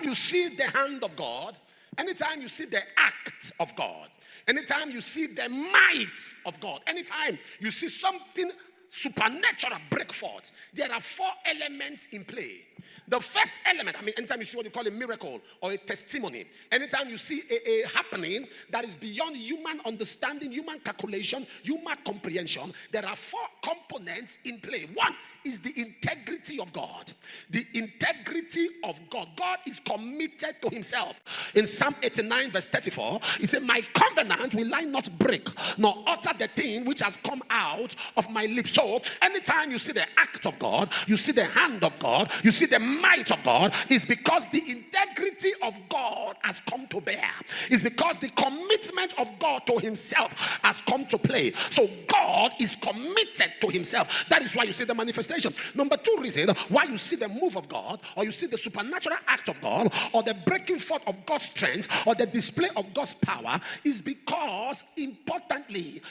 you see the hand of God, anytime you see the act of God, anytime you see the might of God, anytime you see something supernatural break forth, there are 4 elements in play. The first element, anytime you see what you call a miracle or a testimony, anytime you see a happening that is beyond human understanding, human calculation, human comprehension, there are 4 components in play. One is the integrity of God. The integrity of God. God is committed to himself. In Psalm 89 verse 34, he said, my covenant will I not break, nor utter the thing which has come out of my lips. So anytime you see the act of God, you see the hand of God, you see the might of God, is because the integrity of God has come to bear. It's because the commitment of God to himself has come to play. So God is committed to himself. That is why you see the manifestation. Number 2 reason why you see the move of God, or you see the supernatural act of God, or the breaking forth of God's strength, or the display of God's power, is because importantly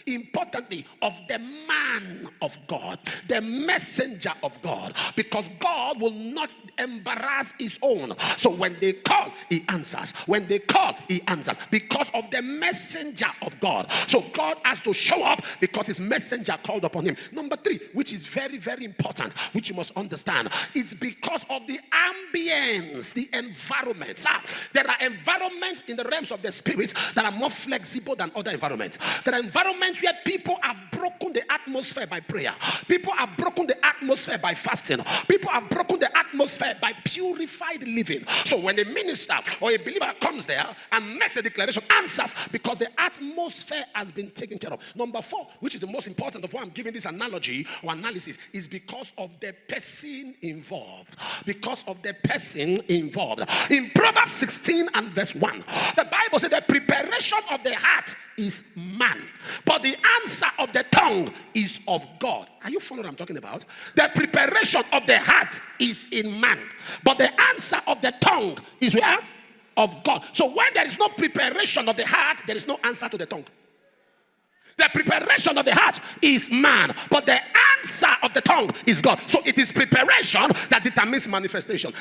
of the man of God, the messenger of God, because God will not embarrass his own. So when they call, he answers. When they call, he answers because of the messenger of God. So God has to show up because his messenger called upon him. Number 3, which is very, very important, which you must understand, is because of the ambience, the environments. There are environments in the realms of the spirit that are more flexible than other environments. There are environments where people have broken the atmosphere by prayer. People have broken the atmosphere by fasting. People have broken the atmosphere by purified living. So when a minister or a believer comes there and makes a declaration, answers because the atmosphere has been taken care of. Number 4, which is the most important of why I'm giving this analogy or analysis, is because of the person involved. Because of the person involved. In Proverbs 16 and verse 1, the Bible says the preparation of the heart is man, but the answer of the tongue is of God. Are you following what I'm talking about? The preparation of the heart is in man, but the answer of the tongue is where? Of God. So when there is no preparation of the heart, there is no answer to the tongue. The preparation of the heart is man, but the answer of the tongue is God. So it is preparation that determines manifestation.